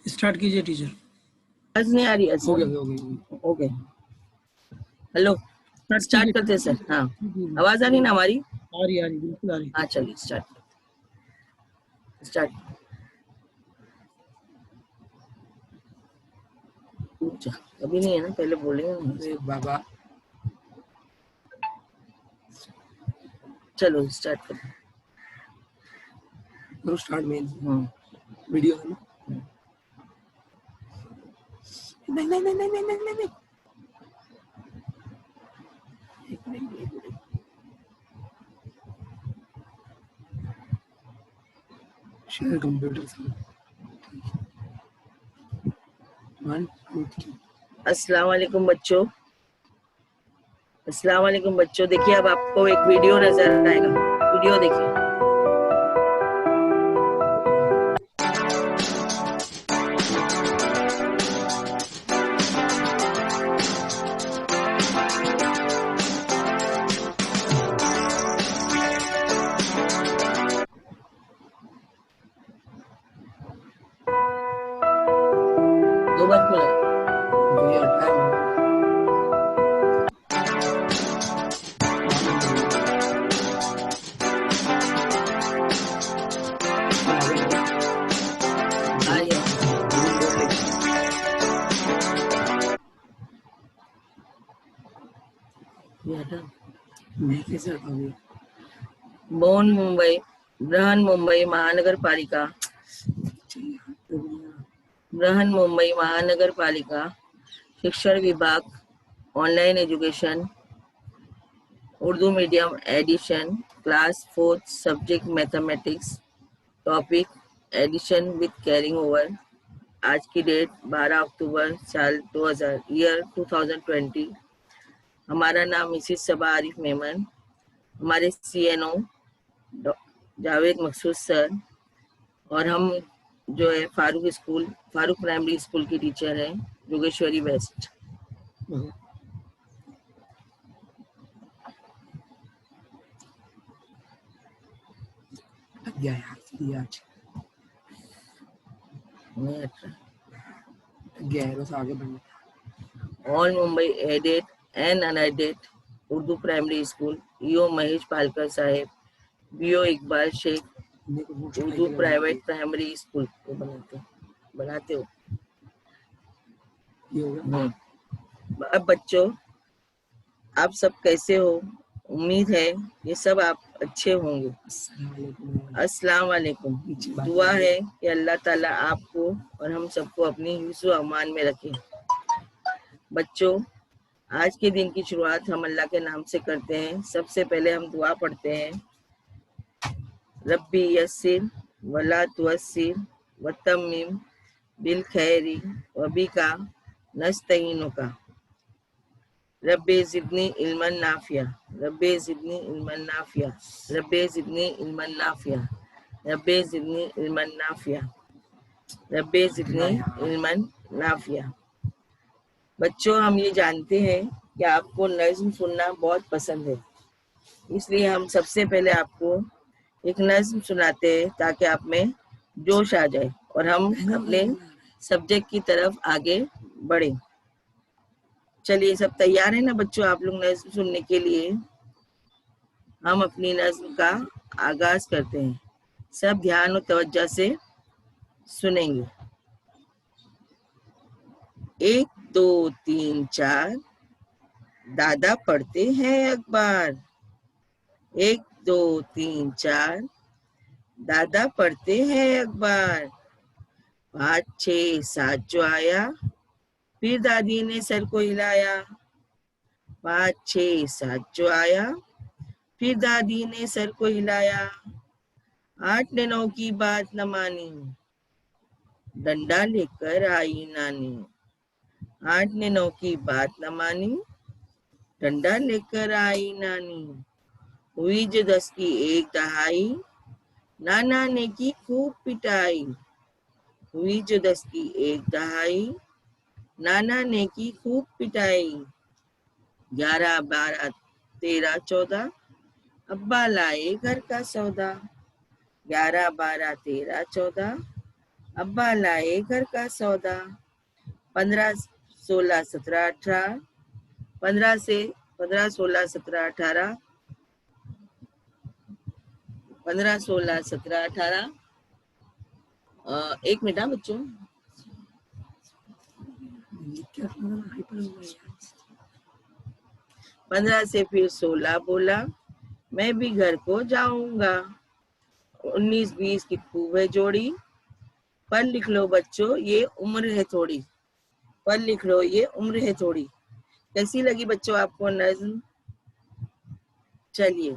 Start कीजिए teacher. आवाज नहीं आ रही है? हो गया। ओके, हेलो, स्टार्ट करते हैं सर। हाँ, आवाज आ रही ना हमारी? आ रही बिल्कुल आ रही। हाँ चलिए स्टार्ट। अभी नहीं है ना, पहले बोलेंगे बाबा चलो स्टार्ट करो। स्टार्ट में वीडियो है ना? नहीं। शेयर कंप्यूटर से 1 2 3। अस्सलाम वालेकुम बच्चों। देखिए अब आपको एक वीडियो नजर आएगा, वीडियो देखिए। दो बार क्यों लगा? बृहन मुंबई महानगर पालिका शिक्षण विभाग, online education, Urdu medium addition, class 4th, subject mathematics, topic addition with carrying over. आज की डेट 12 अक्टूबर साल 2000 ईयर 2020। हमारा नाम मिसिस सबा आरिफ मेमन, हमारे CNO जावेद मकसूद सर, और हम जो है फारूक प्राइमरी स्कूल की टीचर है, Yogeshwari west. All Mumbai aided and unaided Urdu primary school, EO Mahesh Palkar साहेब, BO Iqbal Shaikh, Urdu private primary school बनाते हो। अब बच्चों, आप सब कैसे हो? उम्मीद है ये सब आप अच्छे होंगे। अस्सलाम वालेकुम। दुआ है कि अल्लाह ताला आपको और हम सबको अपनी हिफ्ज़ अमान में रखे। बच्चों, आज के दिन की शुरुआत हम अल्लाह के नाम से करते हैं। सबसे पहले हम दुआ पढ़ते हैं, रब्बी यस्सिर वला तुअस्सिर वतम्मिम बिल खैरी वबिका नस्तईनुका रब्बे ज़िदनी इल्मन नाफिया, रब्बे ज़िदनी इल्मन नाफिया, रब्बे ज़िदनी इल्मन नाफिया, रब्बे ज़िदनी इल्मन नाफिया, रब्बे ज़िदनी इल्मन नाफिया। बच्चों, हम ये जानते हैं कि आपको नज़्म सुनना बहुत पसंद है, इसलिए हम सबसे पहले आपको एक नज़्म सुनाते हैं ताकि आप में जोश आ जाए और हम अपने सब्जेक्ट की तरफ आगे बढ़े। चलिए, सब तैयार है ना बच्चों? आप लोग नज़्म सुनने के लिए? हम अपनी नज़्म का आगाज करते हैं। सब ध्यान और तवज्जो से सुनेंगे। 1 2 3 4 दादा पढ़ते हैं अखबार। 1 2 3 4 दादा पढ़ते हैं अखबार। 5 6 7 जो आया, फिर दादी ने सर को हिलाया। 5 6 7 जो आया, फिर दादी ने सर को हिलाया। 8 ने 9 की बात न मानी, डंडा लेकर आई नानी। 8 ने 9 की बात न मानी, डंडा लेकर आई नानी। हुई जो 10 की एक दहाई, नाना ने की खूब पिटाई। हुई जो 10 की एक दहाई, नाना ने की खूब पिटाई। 11 12 13 14 अब्बा लाए घर का सौदा। 11 12 13 14 अब्बा लाए घर का सौदा। 15, 16, 17, 18। 15 से 15, 16, 17, 18। 15, 16, 17, 18। एक मिनट बच्चों। क्या हाइपर हो गया यार। 15 से फिर 16 बोला, मैं भी घर को जाऊंगा। 19, 20 की खूब है जोड़ी। पढ़ लिख लो बच्चों, ये उम्र है थोड़ी। पढ़ लिख लो, ये उम्र है थोड़ी। कैसी लगी बच्चों आपको नज्म? चलिए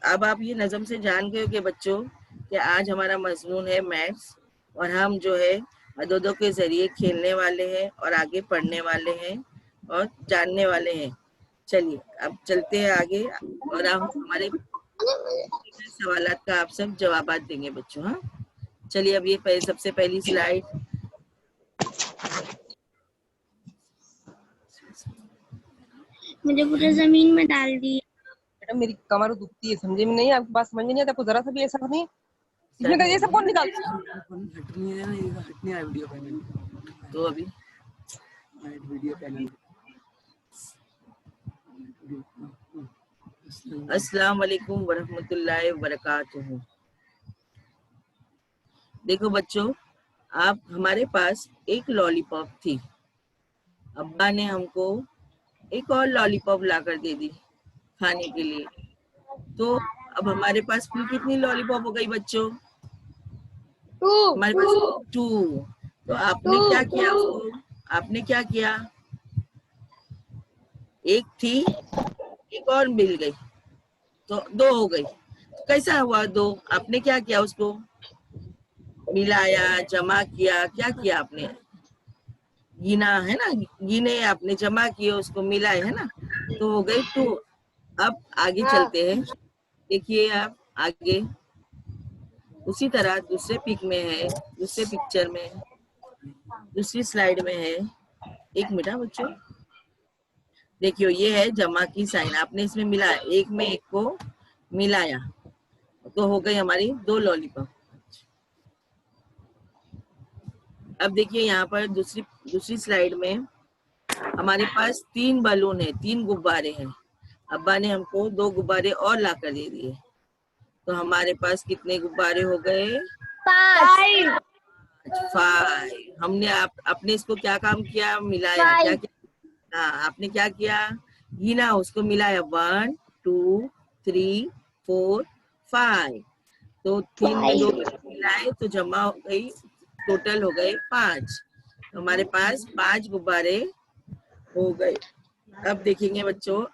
अब आप ये नज्म से जान गए हो कि बच्चों कि आज हमारा मजमून है मैथ्स, और हम जो है अददों के जरिए खेलने वाले हैं और आगे पढ़ने वाले हैं और जानने वाले हैं। चलिए अब चलते हैं आगे, और हम हमारे सवालात का आप सब जवाब देंगे बच्चों। हाँ चलिए, अब ये सबसे पहली स्लाइड। मुझे पूरे जमीन में डाल दी। मैडम मेरी कमर दुखती है, समझे में नहीं, आपकी बात समझ में नहीं आता, आपको जरा सा भी ऐसा नहीं। इसमें ये सब कौन निकालता है? हटने आया वीडियो पैनल। तो अभी वीडियो पैनल। अस्सलाम वालेकुम वरहमतुल्लाहि वबरकातुहू। देखो बच्चों, आप हमारे पास एक लॉलीपॉप थी। अब्बा ने हमको एक और लॉलीपॉप लाकर दे दी खाने के लिए। तो अब हमारे पास कुल कितनी लॉलीपॉप हो गई बच्चों? हमारे पास 2। तो आपने क्या किया उसको? आपने क्या किया? एक थी, एक और मिल गई, तो 2 हो गई। तो कैसा हुआ 2? आपने क्या किया? उसको मिलाया, जमा किया, क्या किया आपने? गिना है ना, गिने आपने, जमा किए, उसको मिलाए है ना, तो हो गई 2। अब आगे चलते हैं। देखिए आप आगे उसी तरह दूसरे पिक में है, दूसरे पिक्चर में, दूसरी स्लाइड में है। एक मिनट बच्चों, देखियो ये है जमा की साइन। आपने इसमें मिलाया, एक में एक को मिलाया, तो हो गई हमारी 2 लॉलीपॉप। अब देखिए यहाँ पर दूसरी स्लाइड में हमारे पास 3 बलून है, 3 गुब्बारे हैं। अब्बा ने हमको 2 गुब्बारे और लाकर दे दिए, तो हमारे पास कितने गुब्बारे हो गए? 5। 5। हमने आपने इसको क्या काम किया? मिलाया। क्या किया? हाँ, आपने क्या किया? गिना, उसको मिलाया। 1, 2, 3, 4, 5। तो 3 में 2 मिलाए तो जमा हो गई, टोटल हो गए 5। तो हमारे पास 5 गुब्बारे हो गए। अब देखेंगे बच्चों,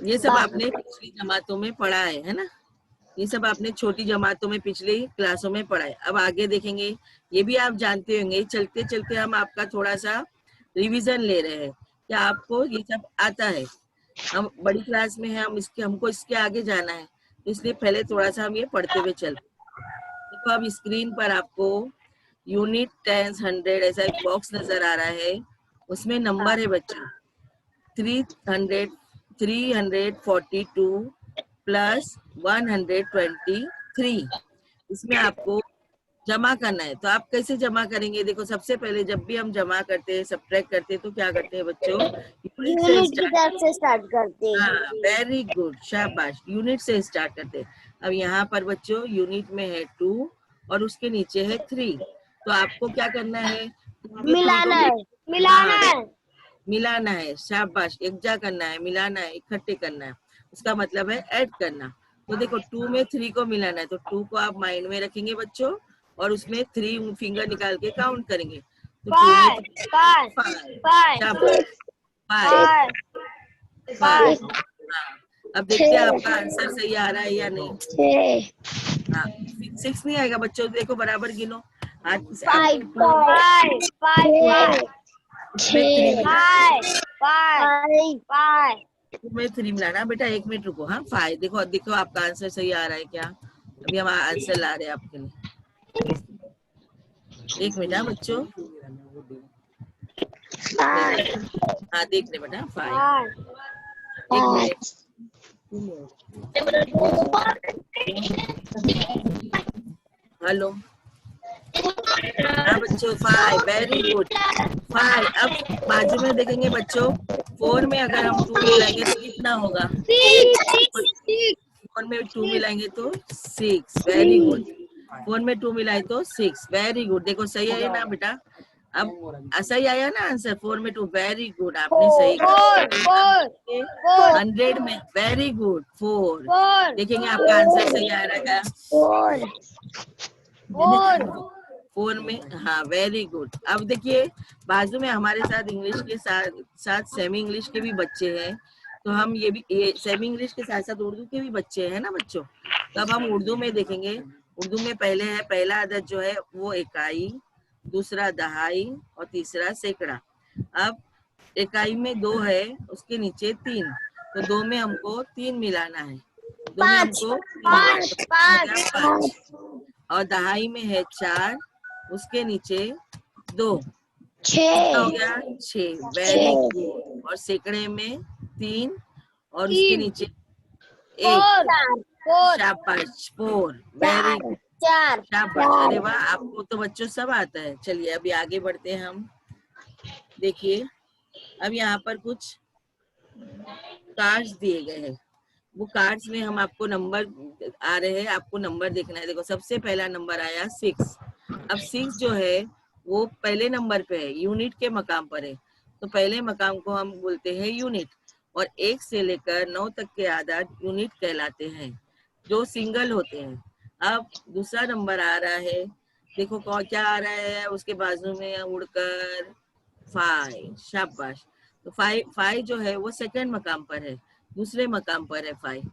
ये सब आपने पिछली जमातों में पढ़ा है ना? ये सब आपने छोटी जमातों में पिछली क्लासों में पढ़ा है। अब आगे देखेंगे, ये भी आप जानते होंगे। चलते चलते हम आपका थोड़ा सा रिवीजन ले रहे हैं, क्या आपको ये सब आता है? हम बड़ी क्लास में है, हमको इसके आगे जाना है, तो इसलिए पहले थोड़ा सा हम ये पढ़ते हुए चलते। देखो अब स्क्रीन पर आपको यूनिट 10, 100 ऐसा एक बॉक्स नजर आ रहा है, उसमें नंबर है बच्चों 342 प्लस 123। इसमें आपको जमा करना है। तो आप कैसे जमा करेंगे? देखो सबसे पहले जब भी हम जमा करते हैं, सब्ट्रैक्ट करते हैं, तो क्या करते हैं बच्चों? यूनिट से स्टार्ट करते हैं। हाँ, वेरी गुड, शाबाश। यूनिट से स्टार्ट करते हैं। अब यहाँ पर बच्चों यूनिट में है 2 और उसके नीचे है 3। तो आपको क्या करना है? मिलाना है, मिलाना है। मिलाना है, शाबाश। एकजा करना है, मिलाना है, इकट्ठे करना है, उसका मतलब है ऐड करना। तो देखो 2 में 3 को मिलाना है, तो 2 को आप माइंड में रखेंगे बच्चों, और उसमें 3 फिंगर निकाल के काउंट करेंगे। तो 2 में 5। अब देखते हैं आपका आंसर सही आ रहा है या नहीं। हाँ, 6 नहीं आएगा बच्चों, देखो बराबर गिनो। में 3 मिलाना बेटा। 1 मिनट रुको। हाँ 5। देखो देखो आपका आंसर सही आ रहा है क्या? अभी हम आंसर ला रहे हैं आपके लिए। 1 मिनट बच्चों। हाँ देख रहे बेटा, 5। 1 मिनट। हेलो, हाँ बच्चों 5, वेरी गुड 5। अब बाजू में देखेंगे बच्चों 4 में अगर हम 2 मिलाएंगे तो कितना होगा? 4 में 2 मिलाएंगे तो 6, वेरी गुड। 4 में 2 मिलाए तो 6, वेरी गुड। देखो सही है ना बेटा? अब सही आया ना आंसर? 4 में 2, वेरी गुड, आपने सही कहा। 100 में वेरी गुड 4। देखेंगे आपका आंसर सही आ रहा है। 4 में, हाँ वेरी गुड। अब देखिए बाजू में हमारे साथ इंग्लिश के साथ साथ सेमी इंग्लिश के भी बच्चे हैं, तो हम ये सेमी इंग्लिश के साथ साथ उर्दू के भी बच्चे हैं ना बच्चों। तो अब हम उर्दू में देखेंगे। उर्दू में पहले है पहला अदद जो है वो इकाई, दूसरा दहाई और तीसरा सैकड़ा। अब इकाई में 2 है, उसके नीचे 3, तो 2 में हमको 3 मिलाना है। 2 में हमको 5 और दहाई में है 4, उसके नीचे 2, हो गया 6, वेरी गुड। और सैकड़े में 3 और उसके नीचे 1, शाबाश 4, वेरी गुड, शाबाश। अरे वाह, आपको तो बच्चों सब आता है। चलिए अभी आगे बढ़ते हैं हम। देखिए अब यहाँ पर कुछ कार्ड्स दिए गए हैं। वो कार्ड्स में हम आपको नंबर आ रहे हैं, आपको नंबर देखना है। देखो सबसे पहला नंबर आया 6। अब 6 जो है वो पहले नंबर पे है, यूनिट के मकाम पर है। तो पहले मकाम को हम बोलते हैं यूनिट, और 1 से लेकर 9 तक के आदाद यूनिट कहलाते हैं, जो सिंगल होते हैं। अब दूसरा नंबर आ रहा है, देखो क्या आ रहा है उसके बाजू में उड़कर 5, शाबाश। तो 5 जो है वो सेकंड मकाम पर है, दूसरे मकाम पर है 5।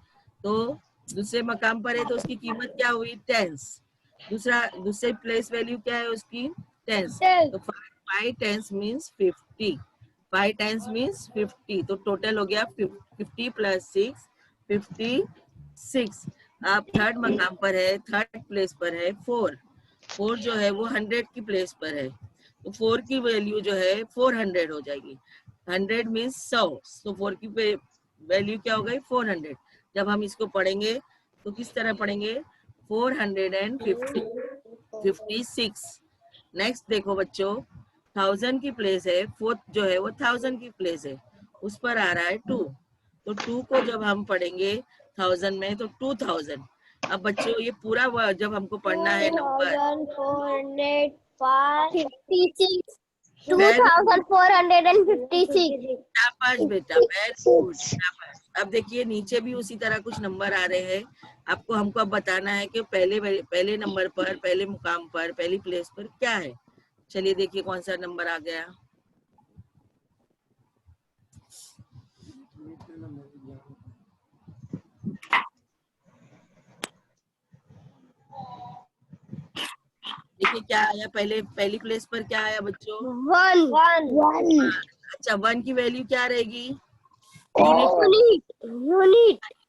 तो दूसरे मकाम पर है तो उसकी कीमत क्या हुई? 10। दूसरे प्लेस वैल्यू क्या है उसकी? 10। तो 5 10 मीन्स 50। 5 10 मीन्स 50। तो टोटल हो गया 50 प्लस 6, 56। अब थर्ड मकाम पर है, थर्ड प्लेस पर है 4। 4 जो है वो 100 की प्लेस पर है, तो 4 की वैल्यू जो है 400 हो जाएगी। 100 मीन्स 100, तो 4 की वैल्यू क्या हो गई? 400। जब हम इसको पढ़ेंगे तो किस तरह पढ़ेंगे? 456। नेक्स्ट देखो बच्चों, 1000 की प्लेस है, 4 जो है वो 1000 की प्लेस है, उस पर आ रहा है 2। तो 2 को जब हम पढ़ेंगे 1000 में तो 2000। अब बच्चों ये पूरा जब हमको पढ़ना है नंबर 456 2456। शाबाश बेटा, वेरी गुड, शाबाश। अब देखिए नीचे भी उसी तरह कुछ नंबर आ रहे हैं। आपको हमको अब बताना है कि पहले नंबर पर, पहले मुकाम पर, पहली प्लेस पर क्या है। चलिए देखिए कौन सा नंबर आ गया। देखिए क्या आया, पहली प्लेस पर क्या आया बच्चों? 1 अच्छा 1 की वैल्यू क्या रहेगी?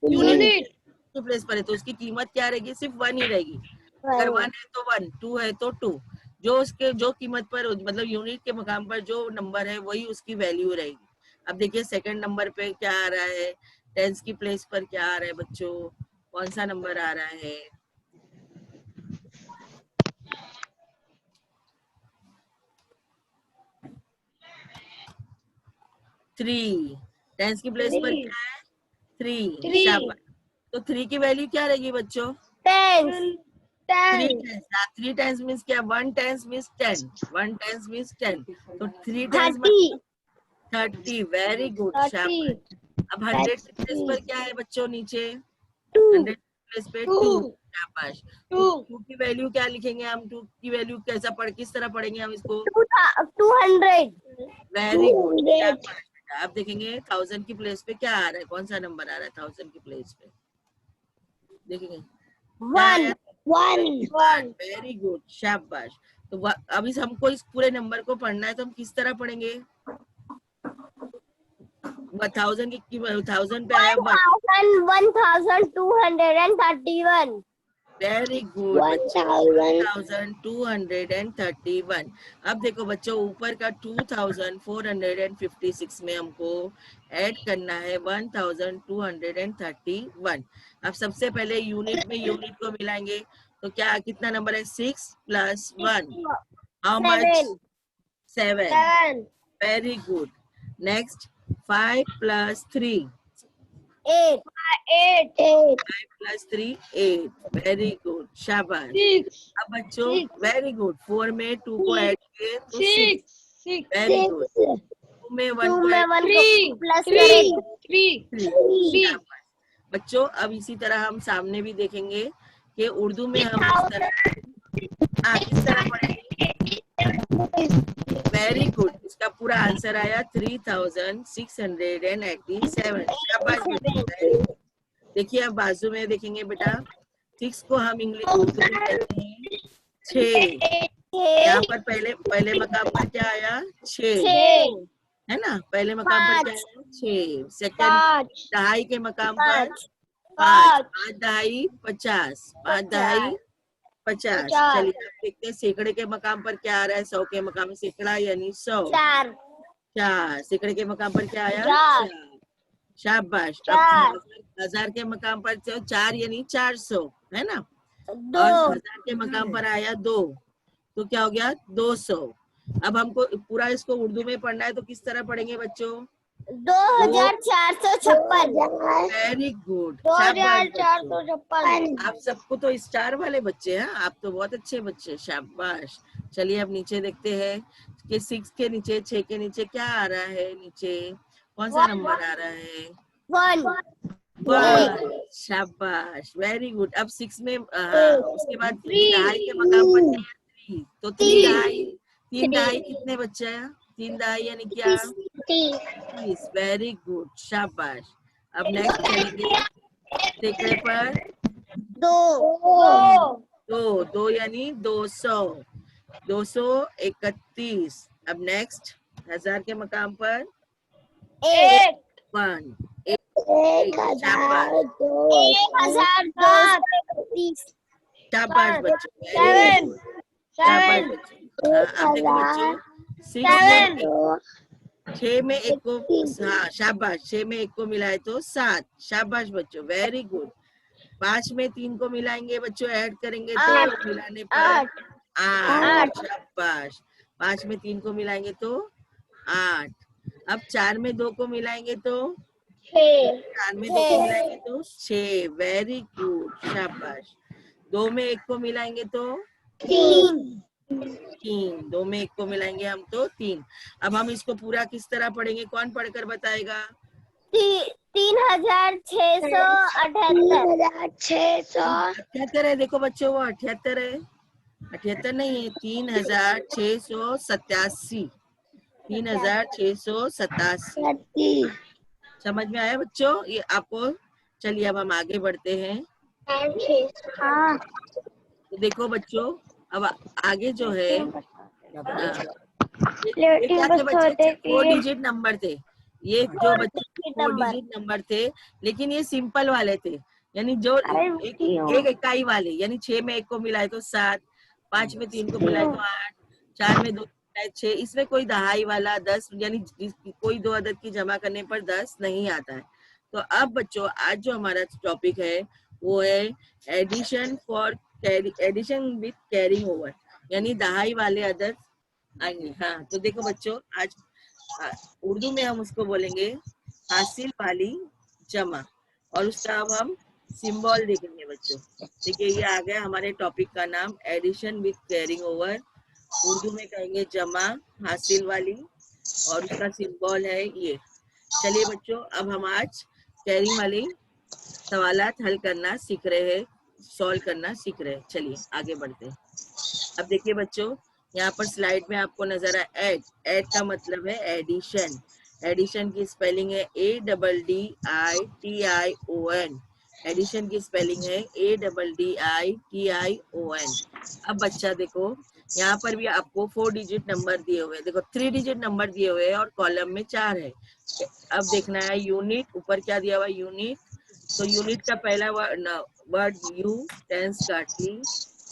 यूनिट की प्लेस पर है तो उसकी कीमत क्या रहेगी? सिर्फ 1 ही रहेगी। अगर 1 है तो 1, 2 है तो 2। जो कीमत पर, मतलब यूनिट के मकाम पर जो नंबर है वही उसकी वैल्यू रहेगी। अब देखिए सेकंड नंबर पे क्या आ रहा है, टेंस की प्लेस पर क्या आ रहा है बच्चों? कौन सा नंबर आ रहा है? थ्री। टेंस की प्लेस पर क्या है? 3। शाबाश। तो 3 की वैल्यू क्या रहेगी बच्चों? 3 टाइम्स मीन्स क्या? 1 टाइम्स मीन्स 10। 1 times means 10। तो 3 टाइम्स 30। वेरी गुड, शाबाश। अब 100 की प्लेस पर क्या है बच्चों? नीचे 100 की प्लेस पे 2। शाबाश। 2 की वैल्यू क्या लिखेंगे हम? 2 की वैल्यू किस तरह पढ़ेंगे हम इसको? 200 वेरी गुड, शाबाश बेटा। अब देखेंगे 1000 की प्लेस पे क्या आ रहा है, कौन सा नंबर आ रहा है 1000 की प्लेस पे? देखेंगे क्या आया? 1। वेरी गुड, शाबाश। तो अब हमको इस पूरे नंबर को पढ़ना है तो हम किस तरह पढ़ेंगे? 1000 पे आया 1। 1231 वेरी गुड बच्चों, 1231। अब देखो बच्चों ऊपर का 2456 में हमको ऐड करना है 1231। अब सबसे पहले यूनिट में यूनिट को मिलाएंगे तो क्या कितना नंबर है? 6 + 1 how much? 7. Very good. Next 5 + 3 8. 5 + 3 8. Very good, शाबाश. अब बच्चों वेरी गुड, 4 में 2 को ऐड किए तो 6. Very good. 2 में 1 को ऐड प्लस करेंगे 3. बच्चों अब इसी तरह हम सामने भी देखेंगे कि उर्दू में हम किस तरह पढ़ेंगे. Very good. इसका पूरा आंसर आया 3687. शाबाश बच्चों. देखिए अब बाजू में देखेंगे बेटा. 6 को हम इंग्लिश उर्दू में कहते हैं 6. यहाँ पर पहले मकाम पर क्या आया? 6 है ना. पहले मकाम पर क्या आया? 6. सेकंड दहाई के मकाम पर 5. 5 दहाई 50. 5 दहाई 50. चलिए आप देखते हैं सैकड़े के मकाम पर क्या आ रहा है. 100 के मकाम में सैकड़ा यानी 100. 4. सैकड़े के मकाम पर क्या आया? 4. शाबाश. अब हजार के मकाम पर 4 यानी 400 है ना. और 1000 के मकाम पर आया 2 तो क्या हो गया? 200. अब हमको पूरा इसको उर्दू में पढ़ना है तो किस तरह पढ़ेंगे बच्चों? 2456. Very good. 2456. आप सबको तो स्टार वाले बच्चे हैं. आप तो बहुत अच्छे बच्चे. शाबाश. चलिए अब नीचे देखते हैं कि 6 के नीचे 6 के नीचे क्या आ रहा है. नीचे कौन सा नंबर आ रहा है? 1. शाबाश. Very good. अब 6 में उसके बाद 3 दहाई के मकाम पर 3 तो 3 दहाई 3 दहाई कितने बच्चे हैं? 3 दहाई यानी क्या? 30. Very good. शाबाश. अब नेक्स्ट चलेंगे सैकड़े पर 2 यानी 200. 231. अब नेक्स्ट हजार के मकाम पर 1. 1000. शाबाश बच्चों. Very good. शाबाश बच्चों. अब देखो बच्चों 6 में 1 को शाबाश. 6 में 1 को मिलाए तो 7. शाबाश बच्चों. Very good. 5 में 3 को मिलाएंगे बच्चों, ऐड करेंगे तो मिलाने पर 8. शाबाश. 5 में 3 को मिलाएंगे तो 8. अब 4 में 2 को मिलाएंगे तो 4 में 2 को मिलाएंगे तो 6. Very good. शाबाश. 2 में 1 को मिलाएंगे तो 3. 2 में 1 को मिलाएंगे हम तो 3. अब हम इसको पूरा किस तरह पढ़ेंगे? कौन पढ़कर बताएगा? 3678. है. देखो बच्चों वो 78 है. 78 नहीं है. 3687. 3687. समझ में आया बच्चों ये आपको? चलिए अब हम आगे बढ़ते हैं. तो देखो बच्चों अब आगे जो है ये क्या थे बच्चे? 4 डिजिट नंबर थे. ये जो बच्चे 4 डिजिट नंबर थे लेकिन ये सिंपल वाले थे. यानी जो एक इकाई वाले. यानी 6 में 1 को मिलाए तो 7. 5 में 3 को मिलाए तो 8. 4 में 2 मिलाए 6. इसमें कोई दहाई वाला 10 यानी कोई 2 अदद की जमा करने पर 10 नहीं आता है. तो अब बच्चों आज जो हमारा टॉपिक है वो है एडिशन विथ कैरिंग ओवर. यानी दहाई वाले अदद आएंगे. हाँ तो देखो बच्चों आज उर्दू में हम उसको बोलेंगे हासिल वाली जमा. और उसका अब हम सिंबल देखेंगे बच्चों. देखिए ये आ गया हमारे टॉपिक का नाम addition with carrying over. Urdu में कहेंगे जमा हासिल वाली और उसका सिंबल है ये. चलिए बच्चों अब हम आज कैरिंग वाली सवालात हल करना सीख रहे हैं, सॉल्व करना सीख रहे हैं. चलिए आगे बढ़ते हैं. अब देखिए बच्चों यहाँ पर स्लाइड में आपको नजर आए ऐड. ऐड का मतलब है एडिशन. एडिशन की स्पेलिंग है ADDITION. एडिशन की स्पेलिंग है ADDITION. अब बच्चा देखो यहाँ पर भी आपको 4 डिजिट नंबर दिए हुए हैं. देखो 3 डिजिट नंबर दिए हुए हैं और कॉलम में 4 है. अब देखना है यूनिट. ऊपर क्या दिया हुआ है? यूनिट. तो यूनिट का पहला वर्ड यू, टेंस का T,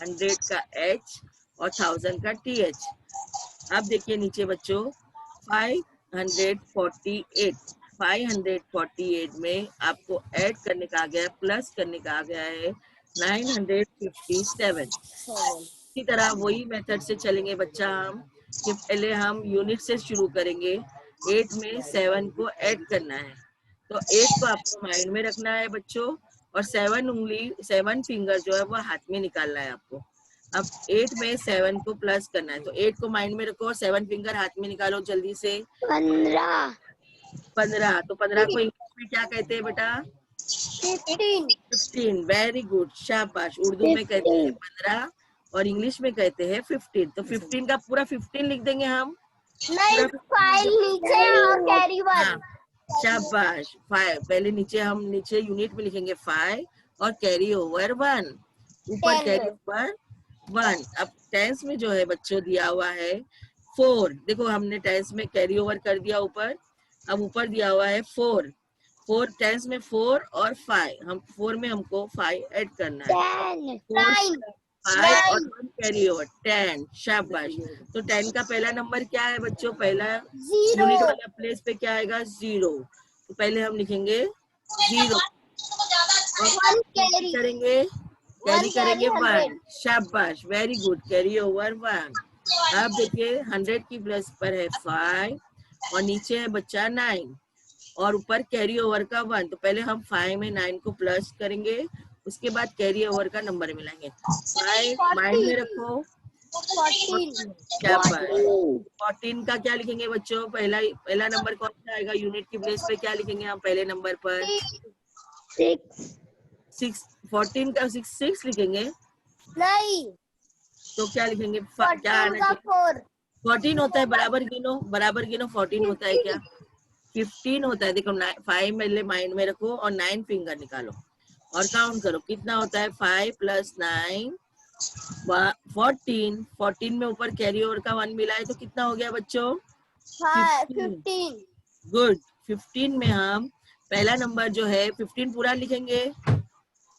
100 का H और 1000 का TH. अब देखिए नीचे बच्चों 548. 548 में आपको ऐड करने का आ गया, प्लस करने का आ गया है 957। इसी तरह वही मेथड से चलेंगे बच्चा हम, कि पहले हम यूनिट से शुरू करेंगे। 8 में 7 को ऐड करना है, तो 8 को आपको माइंड में रखना है बच्चों, और 7 फिंगर जो है वो हाथ में निकालना है आपको। अब 8 में 7 को प्लस करना है, तो 8 को माइंड में रखो और 7 फिंगर हाथ में निकालो जल्दी से। 15 15, तो 15 को इंग्लिश में क्या कहते हैं बेटा? 15। वेरी गुड, शाबाश। उर्दू में कहते हैं 15 और इंग्लिश में कहते हैं 15। तो 15 का पूरा 15 लिख देंगे हम। नहीं, 5 नीचे और कैरी 1। हाँ, शाबाश। 5 पहले नीचे हम नीचे यूनिट में लिखेंगे 5 और कैरी ओवर 1, ऊपर कैरी ओवर 1। अब टेंस में जो है बच्चों दिया हुआ है 4। देखो हमने टेंस में कैरी ओवर कर दिया ऊपर, अब ऊपर दिया हुआ है 4। 4 टेंस में 4 और 5, हम 4 में हमको 5 ऐड करना है। 9 5 और 1 कैरी ओवर 10। शाबाश। तो 10 का पहला नंबर क्या है बच्चों? पहला यूनिट वाला प्लेस पे क्या आएगा? 0। तो पहले हम लिखेंगे 0 और करेंगे कैरी करेंगे 1। शाबाश, वेरी गुड, कैरी ओवर 1। अब देखिए 100 की प्लेस पर है 5 और नीचे है बच्चा 9 और ऊपर कैरी ओवर का 1। तो पहले हम 5 में 9 को प्लस करेंगे, उसके बाद कैरी ओवर का नंबर मिलाएंगे। 5 माइंड में रखो। 14 का क्या लिखेंगे बच्चों? पहला नंबर कौन सा आएगा यूनिट की प्लेस पे? क्या लिखेंगे हम पहले नंबर पर? 6। 14 का 6 लिखेंगे? नहीं, तो क्या लिखेंगे? क्या आना चाहिए? 14 होता है, बराबर गिनो, बराबर गिनो। 14 होता है क्या? 15 होता है। देखो 5 पहले माइंड में रखो और 9 फिंगर निकालो और काउंट करो कितना होता है। 5 + 9 14। 14 में ऊपर कैरी ओवर का 1 मिला है तो कितना हो गया बच्चों? 15। गुड। 15 में हम पहला नंबर जो है 15 पूरा लिखेंगे?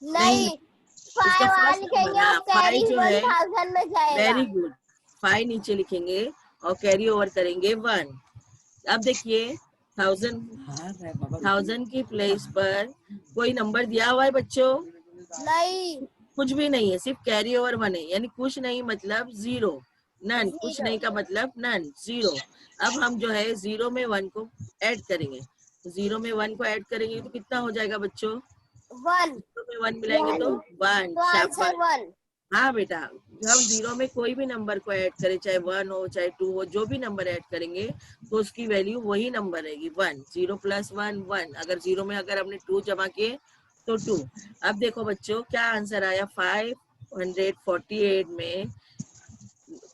नहीं, इसका 5 फर्स्ट लिखेंगे नंबर, और कैरी 5 जो है 1000 में जाएगा। Very good. 5 नीचे लिखेंगे और कैरी ओवर करेंगे 1। अब देखिए 1000 की प्लेस पर कोई नंबर दिया हुआ है बच्चों? नहीं, कुछ भी नहीं है, सिर्फ कैरी ओवर 1 है, यानी कुछ नहीं मतलब 0। नन, कुछ नहीं का मतलब नन, 0। अब हम जो है 0 में 1 को ऐड करेंगे, 0 में 1 को ऐड करेंगे तो कितना हो जाएगा बच्चों? 1 0 में 1 मिलाएंगे तो 1। तो आंसर 1। हाँ बेटा, हम 0 में कोई भी नंबर को ऐड करें, चाहे 1 हो चाहे 2 हो, जो भी नंबर ऐड करेंगे तो उसकी वैल्यू वही नंबर रहेगी 1। 0 + 1 1। अगर 0 में अगर हमने 2 जमा किए तो 2। अब देखो बच्चों क्या आंसर आया? 548 में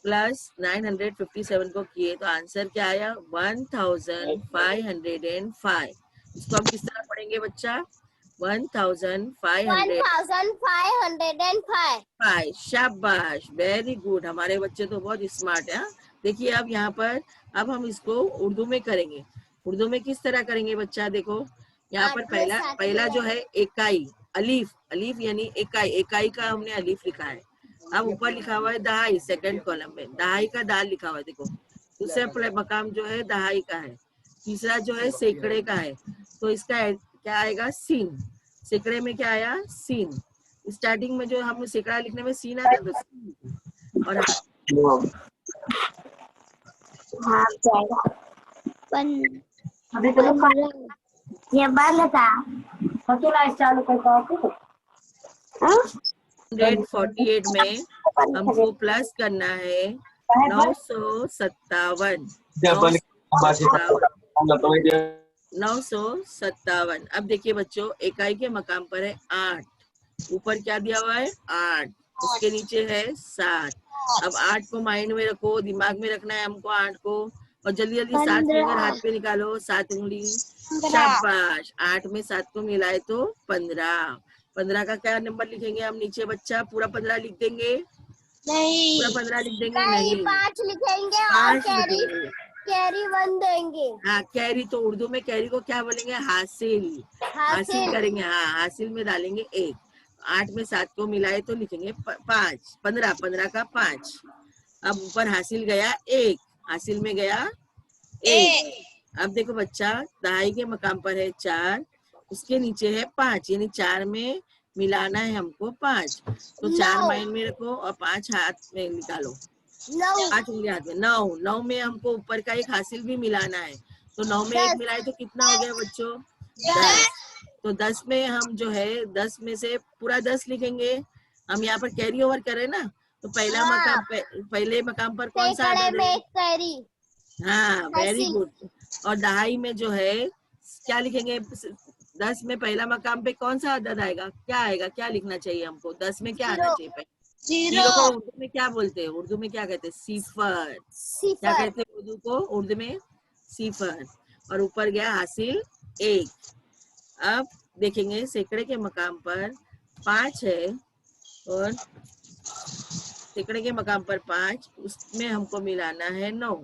प्लस 957 को किए तो आंसर क्या आया? 1505। इसको हम किस तरह पढ़ेंगे बच्चा? 1505। शाबाश, वेरी गुड। हमारे बच्चे तो बहुत स्मार्ट है। देखिए अब यहाँ पर अब हम इसको उर्दू में करेंगे। उर्दू में किस तरह करेंगे बच्चा? देखो यहाँ पर पहला जो है इकाई, अलीफ, अलीफ यानी इकाई, इकाई का हमने अलीफ लिखा है। अब ऊपर लिखा हुआ है दहाई, सेकंड कॉलम में दहाई का दाल लिखा हुआ है। देखो दूसरा मकाम जो है दहाई का है, तीसरा जो है सैकड़े का है, तो इसका क्या आएगा? सीन। सैकड़े में क्या आया? सीन। स्टार्टिंग में जो हम सैकड़ा लिखने में सीन आता है तो सीन। और ये बंद था। 148 में हमको प्लस करना है 957। 957। अब देखिए बच्चों इकाई के मकाम पर है 8, ऊपर क्या दिया हुआ है? 8, उसके नीचे है 7। अब 8 को माइंड में रखो, दिमाग में रखना है हमको 8 को, और जल्दी जल्दी 7 फिंगर हाथ पे निकालो, 7 उंगली। शाबाश, 8 में 7 को मिलाए तो 15। 15 का क्या नंबर लिखेंगे हम नीचे बच्चा? पूरा 15 लिख देंगे? नहीं, पूरा 15 लिख देंगे? नहीं, 5 लिखेंगे और कैरी 1 देंगे। हाँ, कैरी तो उर्दू में कैरी को क्या बोलेंगे? हासिल। हासिल करेंगे, हाँ, हासिल में डालेंगे 1। 8 में 7 को मिलाए तो लिखेंगे 5। 15 का 5। अब ऊपर हासिल गया 1, हासिल में गया 1। अब देखो बच्चा दहाई के मकाम पर है 4, उसके नीचे है 5, यानी 4 में मिलाना है हमको 5। तो 4 नौ। माइंड में रखो और 5 हाथ में निकालो। 9 5 उंगली हाथ में। 9 में हमको ऊपर का एक हासिल भी मिलाना है। तो 9 में 1 10 मिलाए तो कितना हो गया बच्चों? 10। 10 तो 10 में हम जो है 10 में से पूरा 10 लिखेंगे। हम यहाँ पर कैरी ओवर करें ना, तो पहला हाँ। मकाम पहले मकाम पर कौन सा सैकड़े अदद में है? एक कैरी। हाँ, वेरी हासिल। गुड। और दहाई में जो है क्या लिखेंगे? 10 में पहला मकाम पे कौन सा अदद आएगा? क्या आएगा? क्या लिखना चाहिए हमको? 10 में क्या आना 0 चाहिए? जीरो जीरो को उर्दू में क्या बोलते हैं? उर्दू में क्या कहते हैं? सिफर। क्या सिफर। कहते हैं उर्दू को? उर्दू में सिफर। और ऊपर गया हासिल 1। अब देखेंगे सैकड़े के मकाम पर 5 है और सैकड़े के मकाम पर 5, उसमें हमको मिलाना है 9।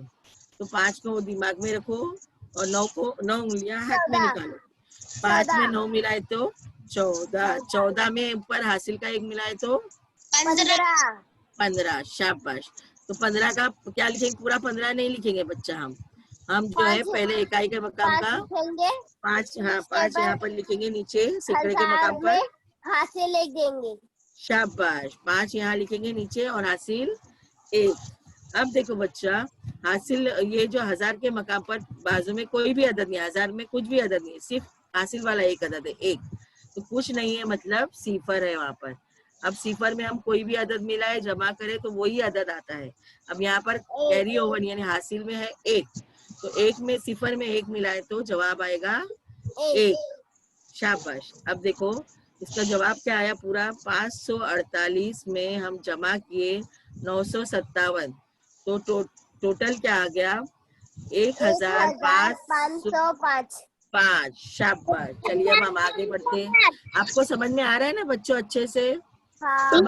तो 5 को दिमाग में रखो और 9 उंगलियां हाथ में 14 निकालो। 5 में 14 9 मिलाए तो 14। 14 में ऊपर हासिल का 1 मिलाए तो 15। शाबाश। तो 15 का क्या लिखेंगे? पूरा 15 नहीं लिखेंगे बच्चा। हम जो है 5 पहले इकाई के मकाम 5 का लिखेंगे। 5, हाँ उसके 5 यहाँ बाद पर लिखेंगे नीचे सैकड़े के 1000 मकाम पर। में हासिल एक देंगे। शाबाश। 5 यहाँ लिखेंगे नीचे और हासिल 1। अब देखो बच्चा, हासिल ये जो 1000 के मकाम पर बाजू में कोई भी अदद नहीं, 1000 में कुछ भी अदद नहीं, सिर्फ हासिल वाला एक अदद है 1। तो कुछ नहीं है, मतलब सिफर है वहां पर। अब सिफर में हम कोई भी अदद मिलाए जमा करें तो वही अदद आता है। अब यहाँ पर कैरी ओवर यानी हासिल में है 1, तो 1 में सिफर में 1 मिलाए तो जवाब आएगा 1। शाबाश। अब देखो इसका जवाब क्या आया? पूरा 548 में हम जमा किए 957, तो टोटल क्या आ गया? 1505। शाबाश। चलिए अब हम आगे बढ़ते हैं। आपको समझ में आ रहा है ना बच्चों अच्छे से? हाँ।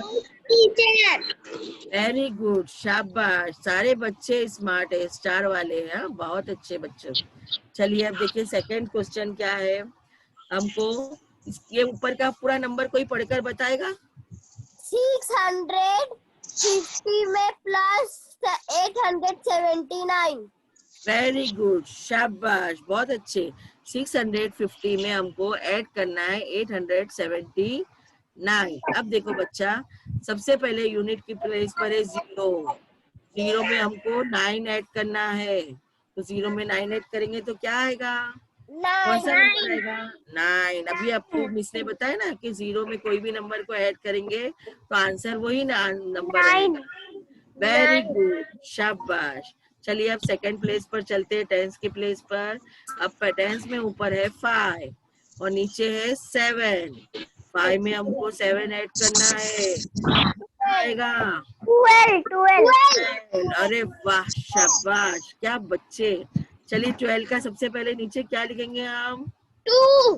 वेरी गुड, शाबाश। सारे बच्चे स्मार्ट है, स्टार वाले हैं, बहुत अच्छे बच्चे। चलिए अब देखिए सेकंड क्वेश्चन क्या है हमको। ये ऊपर का पूरा नंबर कोई पढ़कर बताएगा? 650 में प्लस 879। वेरी गुड, शाबाश, बहुत अच्छे। 650 में हमको ऐड करना है 879। अब देखो बच्चा, सबसे पहले यूनिट की प्लेस पर है 0। 0 में हमको 9 ऐड करना है। तो 0 में 9 ऐड करेंगे तो क्या आएगा? कौन सा नंबर आएगा? 9। अभी आपको मिस ने बताया ना कि 0 में कोई भी नंबर को ऐड करेंगे तो आंसर वही नंबर आएगा। वेरी गुड, शाबाश। चलिए अब सेकंड प्लेस पर चलते हैं, टेंस की प्लेस पर। अब टेंस में ऊपर है 5 और नीचे है 7। 5 में हमको 7 ऐड करना है, आएगा 12। अरे वाह, शाबाश, क्या बच्चे। चलिए 12 का सबसे पहले नीचे क्या लिखेंगे हम? 2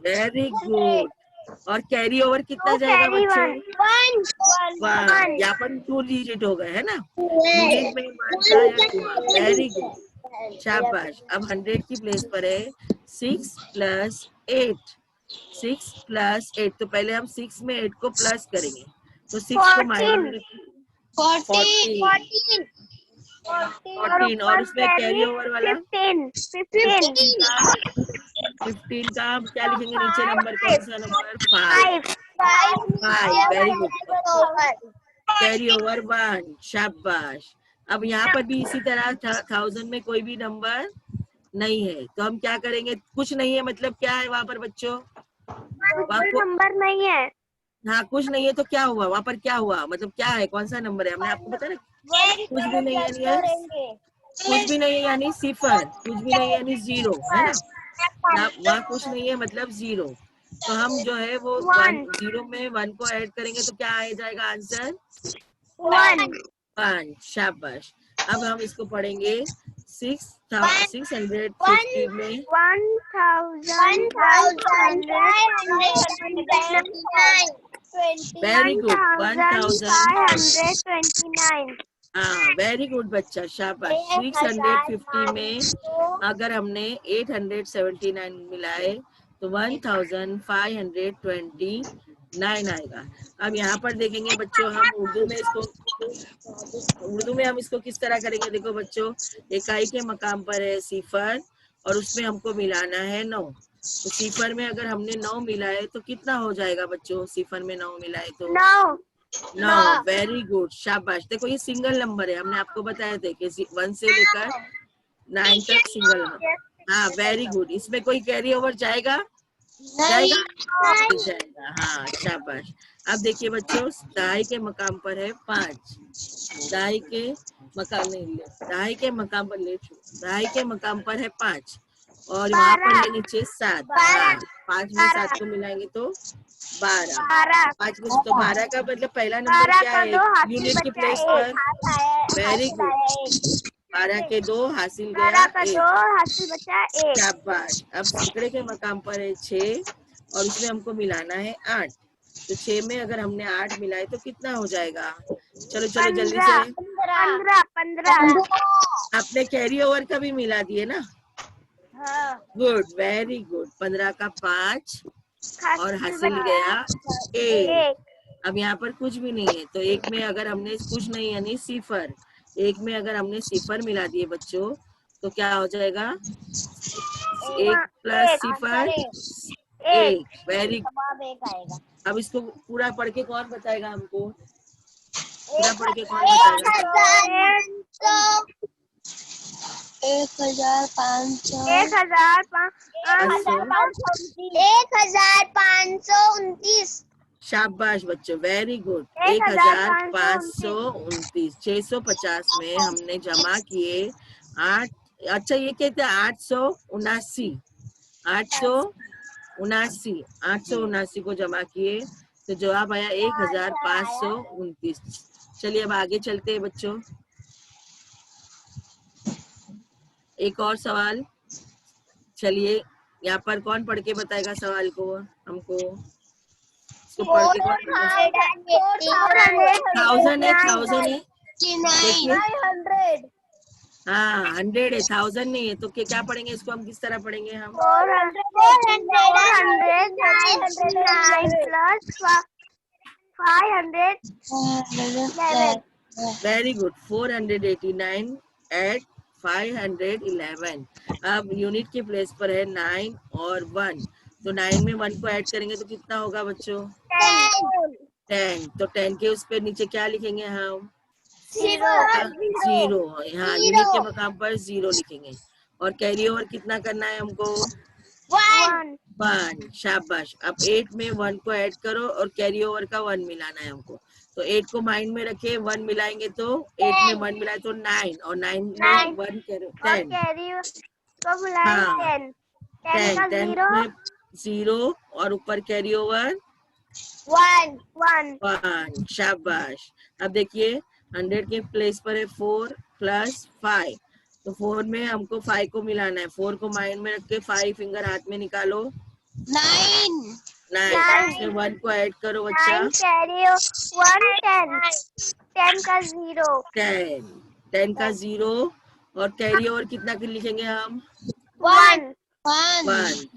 वेरी गुड। और कैरी ओवर कितना जाएगा बच्चों? 1। यहाँ पर 2 डिजिट हो गए है ना, यूनिट में 1 था या 2। वेरी गुड, शाबाश। अब 100 की प्लेस पर है 6 + 8। 6 + 8, तो पहले हम 6 में 8 को प्लस करेंगे। तो 6 को माइनस में रखें 14। 14 और उसमें कैरी ओवर वाला 15 का हम क्या लिखेंगे नीचे? नंबर कौन सा number? 5। 5, very good. Carry over 1, शाबाश। अब यहाँ पर भी इसी तरह 1000 में कोई भी नंबर नहीं है, तो हम क्या करेंगे? कुछ नहीं है मतलब क्या है वहां पर बच्चों? नंबर नहीं है। हाँ, कुछ नहीं है तो क्या हुआ वहां पर? क्या हुआ मतलब क्या है? कौन सा नंबर है? हमने आपको बताया ना, कुछ भी नहीं है यानी कुछ भी नहीं है यानी सिफर, कुछ भी नहीं है यानी 0 है ना। वहाँ कुछ नहीं है मतलब 0। तो हम जो है वो 0 में 1 को ऐड करेंगे तो क्या आ जाएगा आंसर? 1। शाबाश। अब हम इसको पढ़ेंगे 650 में 1529। Very good 1529। हाँ, वेरी गुड बच्चा, शाबाश। 650 में अगर हमने 879 मिलाए तो 1529 आएगा। अब यहाँ पर देखेंगे बच्चों, हम उर्दू में हम इसको किस तरह करेंगे? देखो बच्चों, इकाई के मकाम पर है सिफर और उसमें हमको मिलाना है 9। तो सिफर में अगर हमने 9 मिलाए तो कितना हो जाएगा बच्चों? सिफर में 9 मिलाए तो 9। वेरी गुड, शाबाश। देखो ये सिंगल नंबर है, हमने आपको बताया थे कि 1 से लेकर 9 तक सिंगल नंबर। हाँ वेरी गुड। इसमें कोई कैरी ओवर जाएगा? जाएगा? नहीं जाएगा। हाँ शाबाश। अब देखिए बच्चों, दहाई के मकाम पर है 5। दहाई के मकाम नहीं, दहाई के मकाम पर दहाई के मकाम पर है 5 और वहाँ पर है नीचे 7। 5 में 7 को मिलाएंगे तो 12। 5 में तो 12 का मतलब पहला नंबर क्या है यूनिट की प्लेस पर? Very good. 12 के 2 हासिल गया 1। शाबाश। अब सैकड़े के मकाम पर है 6 और उसमें हमको मिलाना है 8। तो 6 में अगर हमने 8 मिलाए तो कितना हो जाएगा? चलो चलो जल्दी से। 15। आपने कैरी ओवर का भी मिला दिए ना? Good, very good. 15 का 5 और हासिल गया 1। अब यहाँ पर कुछ भी नहीं है तो 1 में अगर हमने कुछ नहीं यानी सिफर, 1 में अगर हमने सिफर मिला दिए बच्चों तो क्या हो जाएगा? 1 प्लस सिफर 1। Very good. अब इसको पूरा पढ़ के कौन बताएगा हमको? पूरा पढ़ के कौन बताएगा? 1529। शाबाश बच्चों, वेरी गुड। 1529। 650 में हमने जमा किए 8। अच्छा ये कहते हैं 879। 879 को जमा किए तो जवाब आया 1529। चलिए अब आगे चलते हैं बच्चों। एक और सवाल। चलिए यहाँ पर कौन पढ़ के बताएगा सवाल को हमको? इसको पढ़ के कौन? 1000 है, 1000 है। देखिए हाँ 100 है, 1000 नहीं है। तो क्या पढ़ेंगे इसको? हम किस तरह पढ़ेंगे? हम 409 वेरी गुड। 489 एट 511। अब यूनिट के प्लेस पर है 9 और 1। तो 9 में 1 को ऐड करेंगे तो कितना होगा बच्चों? 10। तो 10 के उस पे नीचे क्या लिखेंगे हम? 0। हाँ यूनिट के मकाम पर 0 लिखेंगे। और कैरी ओवर कितना करना है हमको? 1। शाबाश। अब 8 में 1 को ऐड करो और कैरी ओवर का 1 मिलाना है हमको। तो 8 को माइंड में रखे, 1 मिलाएंगे तो 8 में 1 मिलाए तो 9 और 9 में 1 करो 10। हाँ 10 में 0 और ऊपर कैरी ओवर 1। शाबाश। अब देखिए 100 के प्लेस पर है 4 प्लस 5। तो 4 में हमको 5 को मिलाना है। 4 को माइंड में रख के 5 फिंगर हाथ में निकालो 9। इसमें 1 को ऐड करो बच्चा 10 का 0 और कैरी ओवर कितना लिखेंगे हम? 1।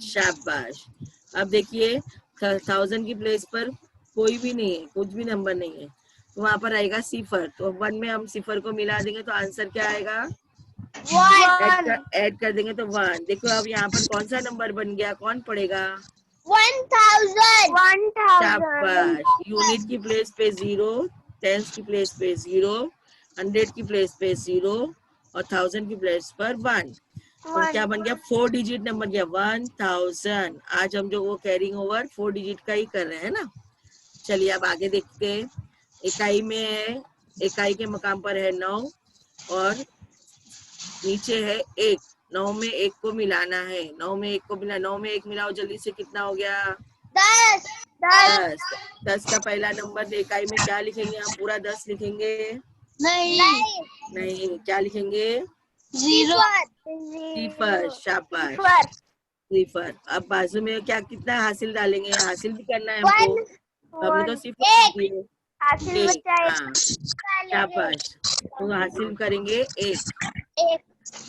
शाबाश। अब देखिए 1000 की प्लेस पर कोई भी नहीं है, कुछ भी नंबर नहीं है तो वहां पर आएगा सिफर। तो 1 में हम सिफर को मिला देंगे तो आंसर क्या आएगा? ऐड कर देंगे तो 1। देखो अब यहाँ पर कौन सा नंबर बन गया? कौन पढ़ेगा? 1000। शाबाश। यूनिट की प्लेस पे 0, टेंस की प्लेस पे 0, 100 की प्लेस पे 0 और 1000 की प्लेस पर 1। तो क्या बन गया? 4 डिजिट नंबर गया 1000। आज हम जो वो कैरिंग ओवर 4 डिजिट का ही कर रहे हैं ना। चलिए अब आगे देखते हैं। इकाई में है, इकाई के मकाम पर है 9 और नीचे है 1। 9 में 1 को मिलाना है। 9 में 1 को मिला, 9 में 1 मिलाओ जल्दी से, कितना हो गया? 10। 10 का पहला नंबर इकाई में क्या लिखेंगे? हम पूरा 10 लिखेंगे? नहीं, क्या लिखेंगे? सिफर। शाबाश, सिफर। अब बाजू में क्या कितना हासिल डालेंगे? हासिल भी करना है हमको। हमने तो सिफर हाँ शाबाश। तो हासिल करेंगे 1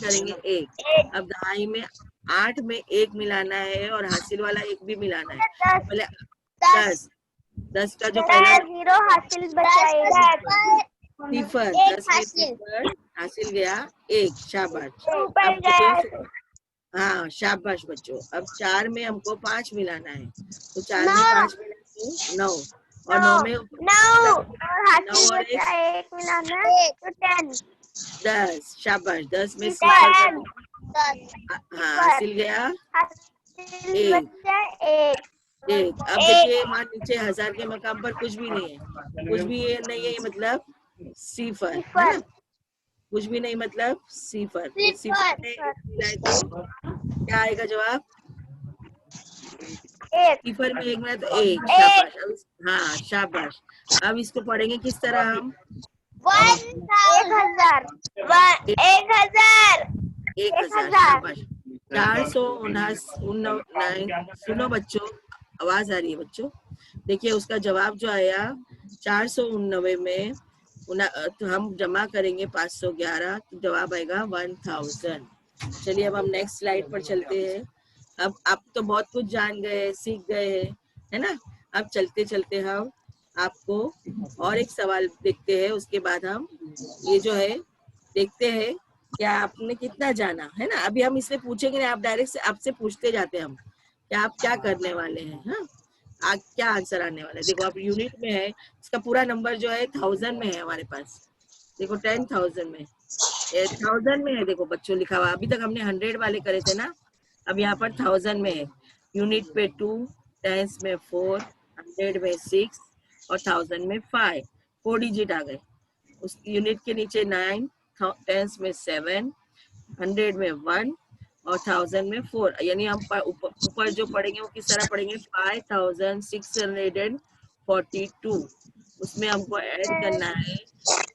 करेंगे 1। अब दहाई में 8 में 1 मिलाना है और हासिल वाला 1 भी मिलाना है। पहले 10 का जो पहला सिफर, 10 में सिफर हासिल गया 1। शाबाश। अब हाँ शाबाश बच्चों। अब 4 में हमको 5 मिलाना है, तो 4 में 5 मिलाएंगे 9, और 9 में 9 और हाथ 9 और बचा 1 मिलाना तो 10। 10। शाबाश। 10 में सिफर का 10 हाँ हासिल गया हासिल 1। बचा 1। 1 अब देखिए वहाँ नीचे 1000 के मकाम पर कुछ भी नहीं है, कुछ भी ये नहीं है, मतलब सिफर है ना, कुछ भी नहीं मतलब सिफर। तो सिफर में 1 मिलाए तो क्या आएगा जवाब? 1 सिफर में 1 मिला तो 1। शाबाश। अब हाँ शाबाश। अब इसको पढ़ेंगे किस तरह हम? 1000 1000। शाबाश। 479। सुनो बच्चों, आवाज आ रही है बच्चों। देखिए उसका जवाब जो आया 489 में तो हम जमा करेंगे 511, तो जवाब आएगा 1000। चलिए अब हम नेक्स्ट स्लाइड पर चलते हैं। अब आप तो बहुत कुछ जान गए, सीख गए हैं, है ना। अब चलते चलते हम आपको और एक सवाल देखते हैं, उसके बाद हम ये जो है देखते हैं क्या आपने कितना जाना, है ना। अभी हम इससे पूछेंगे नहीं, आप डायरेक्ट से आपसे पूछते जाते हैं हम क्या आप क्या करने वाले हैं, हाँ क्या आंसर आने वाला है। देखो आप यूनिट में है, इसका पूरा नंबर जो है 1000 में है हमारे पास। देखो 10,000 में, 1000 में है। देखो बच्चों लिखा हुआ, अभी तक हमने 100 वाले करे थे ना, अब यहाँ पर 1000 में है। यूनिट पे 2, टेंस में 4, 100 में 6 और 1000 में 5, 4 डिजिट आ गए। उस यूनिट के नीचे 9, टेंस में 7, 100 में 1 और 1000 में 4। यानी हम ऊपर जो पढ़ेंगे वो किस तरह पढ़ेंगे? 5642। उसमें हमको ऐड करना है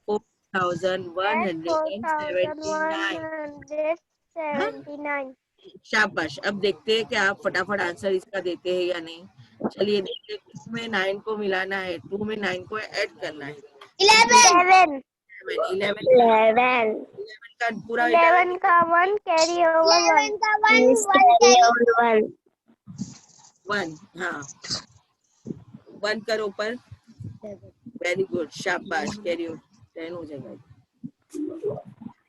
4179। 4179। शाबाश। अब देखते हैं कि आप फटाफट आंसर इसका देते हैं या नहीं। चलिए देखते हैं, 2 में 9 को मिलाना है, 2 में 9 को ऐड करना है। 11 11 का पूरा 11 का 1 कैरी ओवर 1 कैरी ओवर 1। हाँ 1 करो ऊपर। वेरी गुड, शाबाश। कैरी 10 हो जाएगा।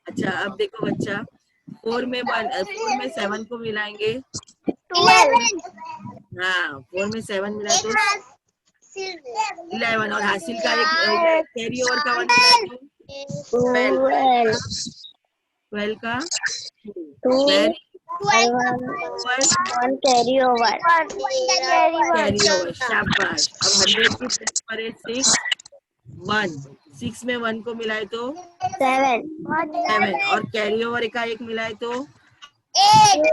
अच्छा अब देखो बच्चा, 4 में 7 को मिलाएंगे। 12 हाँ 4 में 7 मिला तो 11, और हासिल का एक कैरी ओवर का 1 मिला तो 12। 12 का 2 very 1 carry over carry over. शाबाश। अब 100 की प्लेस पर है 6, 1। 6 में 1 को मिलाए तो 7 और कैरी ओवर का 1 मिलाए तो 8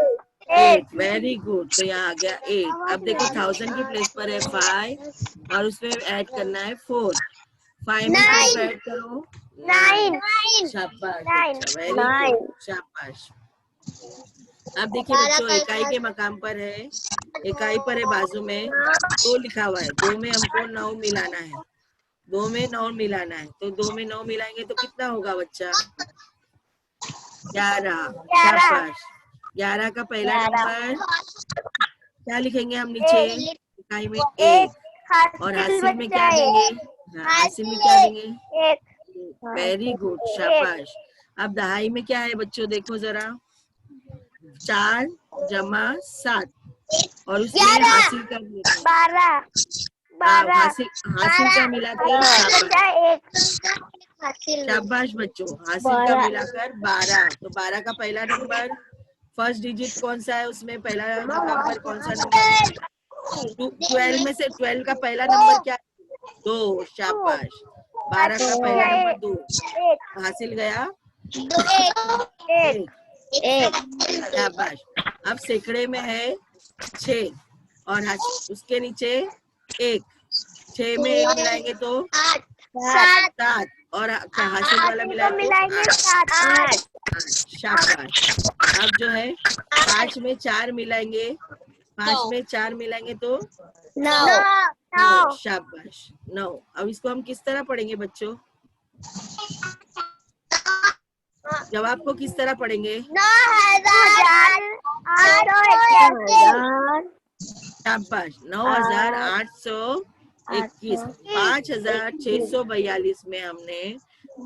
8। Very good. तो यहाँ आ गया 8। अब देखो 1000 की प्लेस पर है 5 और उसमें ऐड करना है 4। 5 में 4 को ऐड करो 9। शाबाश बच्चा, वेरी गुड, शाबाश। अब देखिए बच्चों, इकाई के मकाम पर है, इकाई पर है बाजू में 2 लिखा हुआ है। 2 में हमको 9 मिलाना है, 2 में 9 मिलाना है। तो 2 में 9 मिलाएंगे तो कितना होगा बच्चा? 11। शाबाश। 11 का पहला नंबर क्या लिखेंगे हम नीचे? इकाई में 1। और हासिल में क्या देंगे? हाँ हासिल में क्या देंगे? 1 वेरी गुड, शाबाश। अब दहाई में क्या है बच्चों? देखो जरा, 4 जमा 7 और उसमें हासिल कर देते हैं। 12 हासिल का मिला के शाबाश बच्चों, हासिल का मिलाकर 12। तो 12 का पहला नंबर, फर्स्ट डिजिट कौन सा है उसमें? पहला मकाम पर कौन सा नंबर है? 12 में से 12 का पहला नंबर क्या? 2। शाबाश। 12 का पहला नंबर 2। हासिल गया 1। शाबाश। अब सैकड़े में है 6 और उसके नीचे 1। 6 में 1 मिलाएंगे तो 7 और हासिल वाला मिलाए तो 8। शाबाश। अब जो है 5 में 4 मिलाएंगे, 5 में 4 मिलाएंगे तो 9। शाबाश, 9। अब इसको हम किस तरह पढ़ेंगे बच्चों? जवाब को किस तरह पढ़ेंगे? 9,821 शाबाश। 9,821। 5,642 में हमने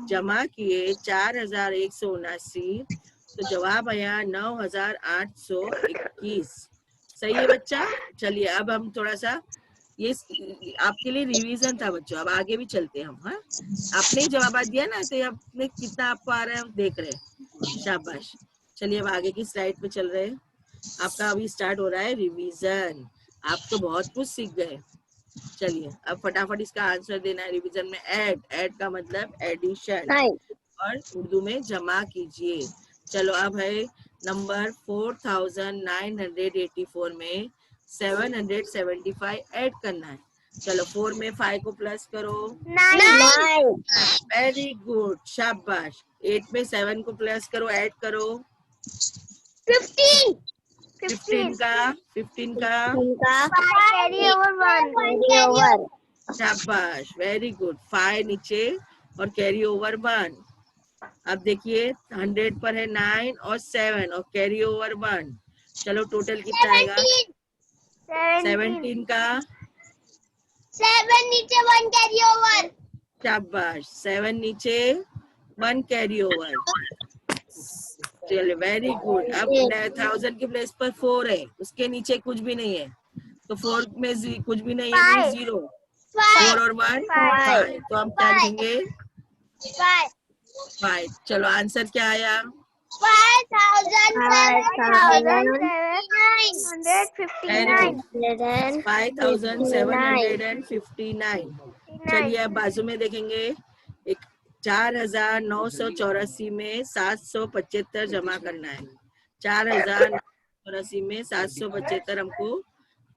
जमा किए 4,179 तो जवाब आया 9821। सही है बच्चा। चलिए अब हम थोड़ा सा ये आपके लिए रिवीजन था बच्चों। अब आगे भी चलते हैं हम। हाँ, आपने ही जवाब दिया ना, तो आपने कितना आपको आ रहा है हम देख रहे हैं। शाबाश। चलिए अब आगे की स्लाइड पे चल रहे हैं। आपका अभी स्टार्ट हो रहा है रिवीजन। आप तो बहुत कुछ सीख गए। चलिए अब फटाफट इसका आंसर देना है रिवीजन में। ऐड का मतलब एडिशन और उर्दू में जमा कीजिए। चलो अब है नंबर 4984 में 775 ऐड करना है। चलो 4 में 5 को प्लस करो। 9 वेरी गुड, शाबाश। 8 में 7 को प्लस करो, ऐड करो। 15 15 का कैरी ओवर 1 शाबाश, वेरी गुड। 5 नीचे और कैरी ओवर 1। अब देखिए 100 पर है 9 और 7 और कैरी ओवर 1। चलो टोटल कितना आएगा? 17 का 7 नीचे 1 कैरी ओवर शाबाश, 7 नीचे 1 कैरी ओवर। चलिए वेरी गुड। अब 1000 के प्लेस पर 4 है, उसके नीचे कुछ भी नहीं है, तो 4 में कुछ भी नहीं है, मीन 0। 4 और 1 5। तो हम क्या लिखेंगे? 5। चलो आंसर क्या आया? 5759। चलिए अब बाजू में देखेंगे। एक 4984 में 775 जमा करना है। 4984 में 775 हमको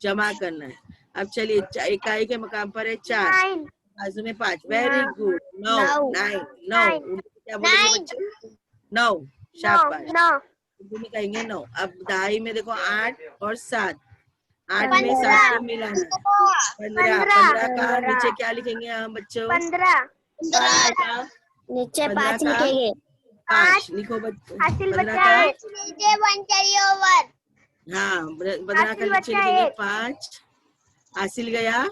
जमा करना है। अब चलिए इकाई के मकाम पर है 4, बाजू में 5। Very good. 9 क्या बोलेंगे बच्चे? 9। शाबाश, उर्दू में कहेंगे 9। अब दहाई में देखो 8 और 7। 8 में 7 को मिलाना है। 15 का नीचे क्या लिखेंगे हम बच्चों? 15 नीचे 15 5 का लिखेंगे 5 लिखो बच्चों। 15 का नीचे 1 कैरी ओवर हाँ 15 का नीचे लिखेंगे 5। हासिल गया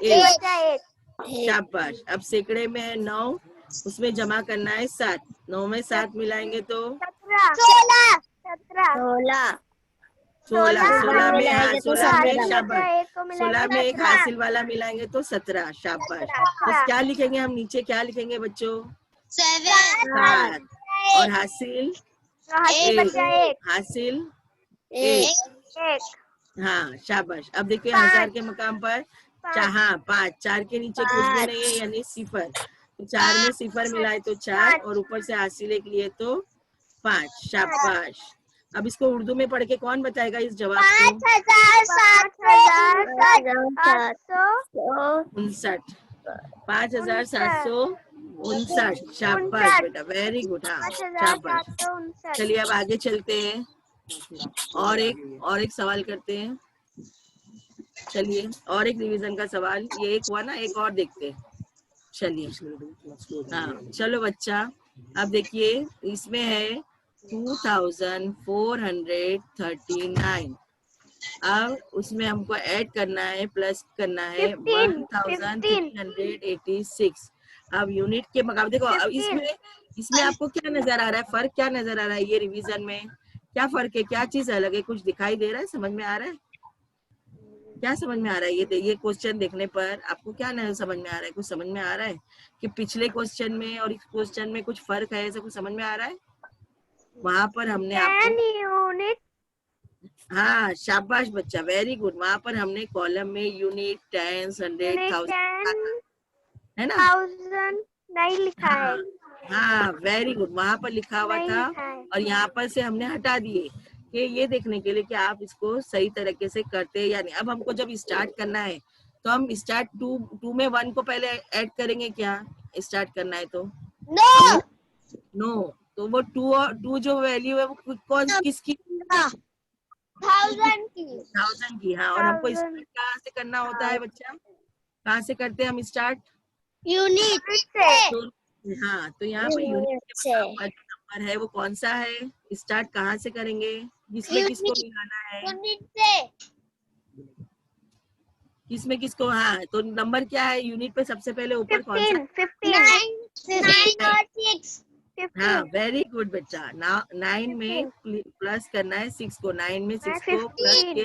1। शाबाश। अब सैकड़े में है 9, उसमें जमा करना है 7। 9 में 7 मिलाएंगे तो 16 में, हाँ 16 में शाबाश। 16 में एक हासिल वाला मिलाएंगे तो 17। शाबाश। बस क्या लिखेंगे हम नीचे? क्या लिखेंगे बच्चों? 7 और हासिल 1। हासिल 1। हाँ शाबाश। अब देखिए 1000 के मकाम पर हाँ 5। 4 के नीचे कुछ भी नहीं है, यानी 0। तो 4 में 0 मिलाए तो 4 और ऊपर से हासिल 1 लिए तो 5। शाबाश। अब इसको उर्दू में पढ़ के कौन बताएगा इस जवाब को? 59। 5759। शाबाश बेटा, वेरी गुड। हाँ शाबाश। चलिए अब आगे चलते हैं और एक सवाल करते हैं। चलिए और एक रिवीजन का सवाल। ये एक हुआ ना, एक और देखते हैं। चलिए हाँ चलो बच्चा, अब देखिए इसमें है 2439। अब उसमें हमको ऐड करना है, प्लस करना है 1386। अब यूनिट के मकाम देखो। अब इसमें आपको क्या नजर आ रहा है? फर्क क्या नजर आ रहा है? ये रिवीजन में क्या फर्क है? क्या चीज अलग है? कुछ दिखाई दे रहा है? समझ में आ रहा है? क्या समझ में आ रहा है? ये क्वेश्चन देखने पर आपको क्या नहीं समझ में आ रहा है? कुछ समझ में आ रहा है कि पिछले क्वेश्चन में और इस क्वेश्चन में कुछ फर्क है? ऐसा कुछ समझ में आ रहा है? वहां पर हमने आपको हाँ शाबाश बच्चा, वेरी गुड। वहां पर हमने कॉलम में यूनिट, टेंस, 100, 1000 है ना? नहीं लिखा है। हाँ वेरी गुड, वहां पर लिखा हुआ था और यहाँ पर से हमने हटा दिए कि ये देखने के लिए कि आप इसको सही तरीके से करते हैं या नहीं। अब हमको जब स्टार्ट करना है तो हम स्टार्ट 2 में 1 को पहले ऐड करेंगे क्या? स्टार्ट करना है तो नो। तो वो 2 जो वैल्यू है वो किसकी? 1000 की 1000 की। हाँ, और हमको स्टार्ट कहाँ से करना होता है बच्चा? कहाँ से करते हैं हम स्टार्ट? यूनिट से। तो हाँ, तो यहाँ पर यूनिट के मतलब जो नंबर है वो कौन सा है? स्टार्ट कहाँ से करेंगे? किसमें किसको मिलाना है? यूनिट से किसमें किसको? हाँ, तो नंबर क्या है यूनिट पे? सबसे पहले ऊपर कौन सा? 9 और 6 हाँ 15 वेरी गुड बच्चा। 9 में प्लस करना है 6 को, 9 में 6 को प्लस 15 किए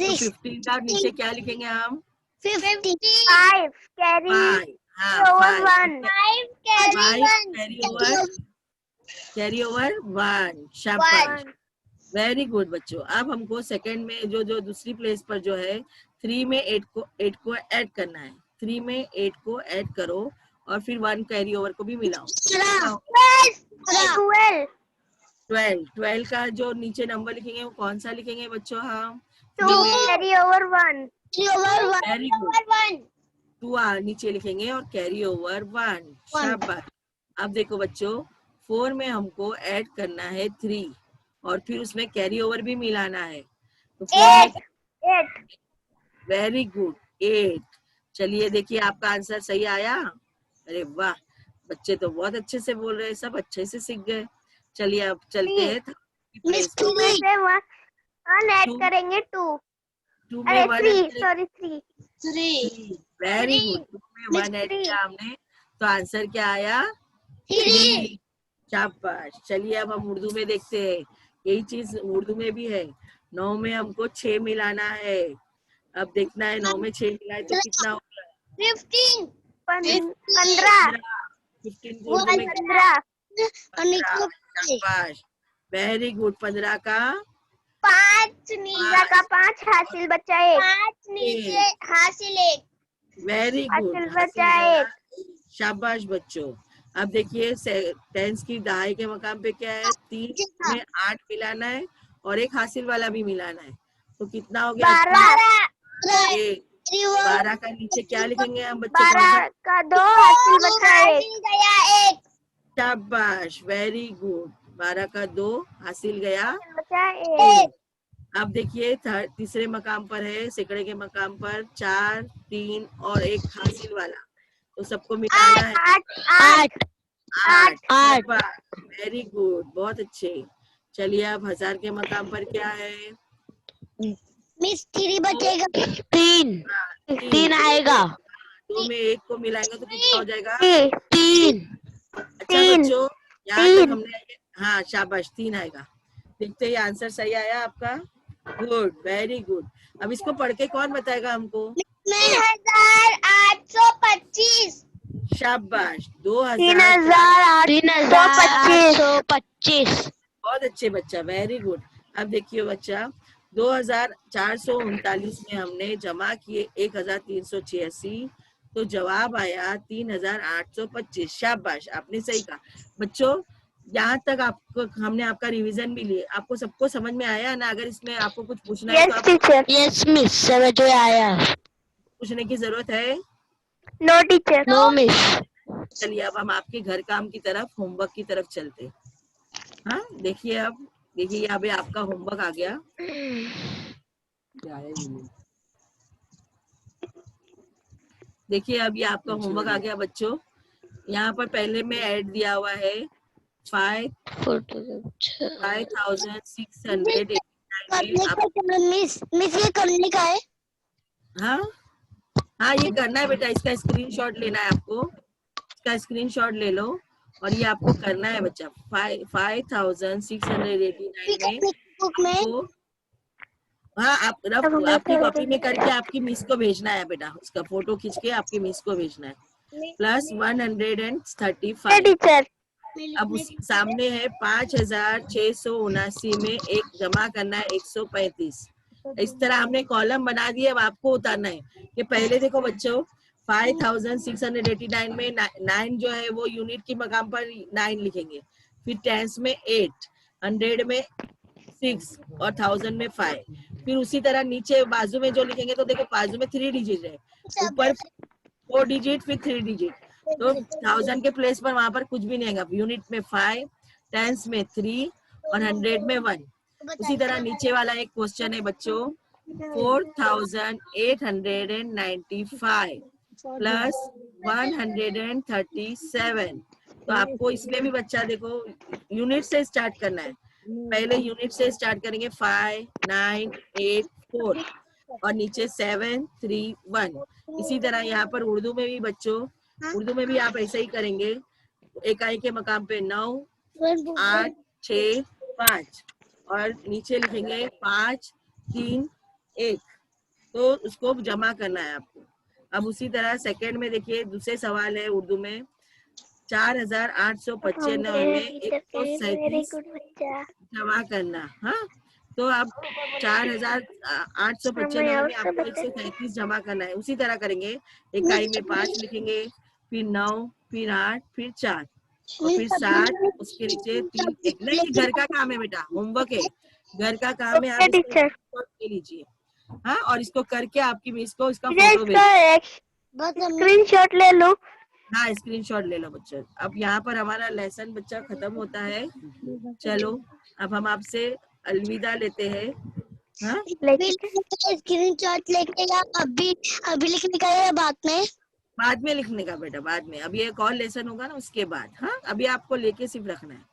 तो 15 का नीचे क्या लिखेंगे हम? 5 carry 5। हाँ over 5 1 5 carry 1 कैरी ओवर 1। शाबाश 1 वेरी गुड बच्चों। अब हमको सेकंड में जो दूसरी प्लेस पर जो है 3 में 8 को ऐड करना है। 3 में 8 को ऐड करो और फिर 1 कैरी ओवर को भी मिलाओ तो कितना होगा? 12 12 का जो नीचे नंबर लिखेंगे वो कौन सा लिखेंगे बच्चों हम? 2 carry over 1 वेरी गुड। 2 नीचे लिखेंगे और कैरी ओवर 1। शाबाश। अब देखो बच्चों 4 में हमको ऐड करना है 3 और फिर उसमें कैरी ओवर भी मिलाना है तो 4 में 8 वेरी गुड 8। चलिए देखिए आपका आंसर सही आया। अरे वाह बच्चे तो बहुत अच्छे से बोल रहे हैं, सब अच्छे से सीख गए। चलिए अब चलते हैं प्लेस 2 में से 1 ऐड Two- करेंगे 2 2 में अरे 1 3 सॉरी 3 वेरी गुड। 2 में 1 ऐड किया हमने तो आंसर क्या आया? 3। शाबाश। चलिए अब हम उर्दू में देखते हैं, यही चीज उर्दू में भी है। 9 में हमको 6 मिलाना है। अब देखना है 9 में 6 मिलाए तो कितना होगा? 15 15 को उर्दू में 15 शाबाश वेरी गुड। 15 का 5 नीचा का 5 हासिल बच्चा 1 नीचे हासिल 1 वेरी गुड। हासिल बच्चा 1 शाबाश बच्चों। अब देखिए टेंस की दहाई के मकाम पे क्या है? 3 में 8 मिलाना है और एक हासिल वाला भी मिलाना है तो कितना हो गया? 12 का नीचे क्या लिखेंगे हम बच्चों? कौन सा? 12 का 2 हासिल बच्चा 1 शाबाश वेरी गुड। 12 का 2 हासिल गया बच्चा 1 अब देखिए तीसरे मकाम पर है, सैकड़े के मकाम पर 4, 3 और एक हासिल वाला तो सबको मिलाना है 8। वेरी गुड बहुत अच्छे। चलिए अब 1000 के मकाम पर क्या है? मिस 3 बचेगा 3 आएगा 2 में 1 को मिलाएंगे तो कितना हो जाएगा? 3 अच्छा बच्चों यहाँ तक हमने, हाँ शाबाश 3 आएगा। देखते हैं आंसर सही आया आपका। Good very good. अब इसको पढ़ के कौन बताएगा हमको? 3825 शाबाश 2000 3825 बहुत अच्छे बच्चा वेरी गुड। अब देखिए बच्चा 2439 में हमने जमा किए 1386 तो जवाब आया 3825। शाबाश आपने सही कहा बच्चों। यहाँ तक आपको हमने आपका रिवीजन भी लिए, आपको सबको समझ में आया ना? अगर इसमें आपको कुछ पूछना है तो आप यस मिस समझ में आया पूछने की जरूरत है? नो टीचर नो मिस चलिए अब हम आपके घर काम की तरफ, होमवर्क की तरफ चलते। हाँ देखिए अब देखिए यहाँ पे आपका होमवर्क आ गया। देखिए अब ये आपका होमवर्क आ गया बच्चों। यहाँ पर पहले में ऐड दिया हुआ है 5689 मिस ये करने का है हाँ हाँ ये करना है बेटा, इसका स्क्रीनशॉट लेना है आपको, इसका स्क्रीनशॉट ले लो और ये आपको करना है बच्चा। 5689 में बुक में आपको, हाँ आप रफ आपकी कॉपी में करके आपकी मिस को भेजना है बेटा, उसका फोटो खींच के आपकी मिस को भेजना है। प्लस 135 टीचर अब उस सामने है 5679 में एक जमा करना है 135। इस तरह हमने कॉलम बना दिए। अब आपको उतारना है कि पहले देखो बच्चों 5689 में 9 जो है वो यूनिट की मकाम पर 9 लिखेंगे, फिर टेंस में 8, 100 में 6 और 1000 में 5। फिर उसी तरह नीचे बाजू में जो लिखेंगे तो देखो बाजू में 3 डिजिट है, ऊपर 4 डिजिट फिर 3 डिजिट तो 1000 के प्लेस पर वहां पर कुछ भी नहीं आएगा। यूनिट में 5, टेंस में 3 और 100 में 1। उसी तरह नीचे वाला एक क्वेश्चन है बच्चों 4895 प्लस 137। तो आपको इसमें भी बच्चा देखो यूनिट से स्टार्ट करना है। पहले यूनिट से स्टार्ट करेंगे 5, 9, 8, 4 और नीचे 7, 3, 1। इसी तरह यहाँ पर उर्दू में भी बच्चों, उर्दू में भी आप ऐसा ही करेंगे इकाई के मकाम पे 9, 8, 6, 5 और नीचे लिखेंगे 5, 3, 1। तो उसको जमा करना है आपको। अब उसी तरह सेकंड में देखिए, दूसरे सवाल है उर्दू में, 4895 में 137 जमा करना। हाँ, तो अब 4895 में आपको 137 जमा करना है। उसी तरह करेंगे, इकाई में 5 लिखेंगे, फिर 9, फिर 8, फिर 4 और फिर 7, उसके नीचे 3, 1। नहीं, घर का काम है बेटा, होमवर्क है, घर का काम है, आप इसको स्क्रीनशॉट ले लीजिए। हाँ, और इसको करके आपकी मिस को इसका फोटो भेज, स्क्रीनशॉट ले लो। हाँ स्क्रीनशॉट ले लो बच्चों। अब यहाँ पर हमारा लेसन बच्चा खत्म होता है। चलो अब हम आपसे अलविदा लेते हैं। हाँ, स्क्रीनशॉट लेके या अभी लिखने का या बाद में लिखने का बेटा, बाद में। अभी एक और लेसन होगा ना उसके बाद। हाँ, अभी आपको लेके सिर्फ रखना है।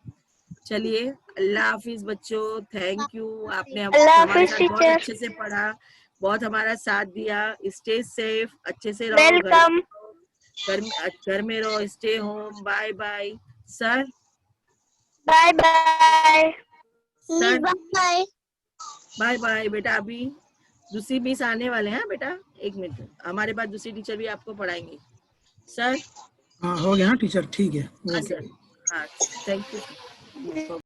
चलिए, अल्लाह हाफिज बच्चों, थैंक यू। आपने हमारे साथ बहुत अच्छे से पढ़ा, बहुत हमारा साथ दिया। स्टे सेफ, अच्छे से रहो, घर में रहो, stay home. Bye bye sir, bye bye sir, bye bye bye बेटा। अभी दूसरी मिस आने वाले हैं बेटा, 1 मिनट, हमारे पास दूसरी टीचर भी आपको पढ़ाएंगे। सर, हाँ हो गया टीचर, ठीक है। हाँ सर, हाँ, थैंक यू।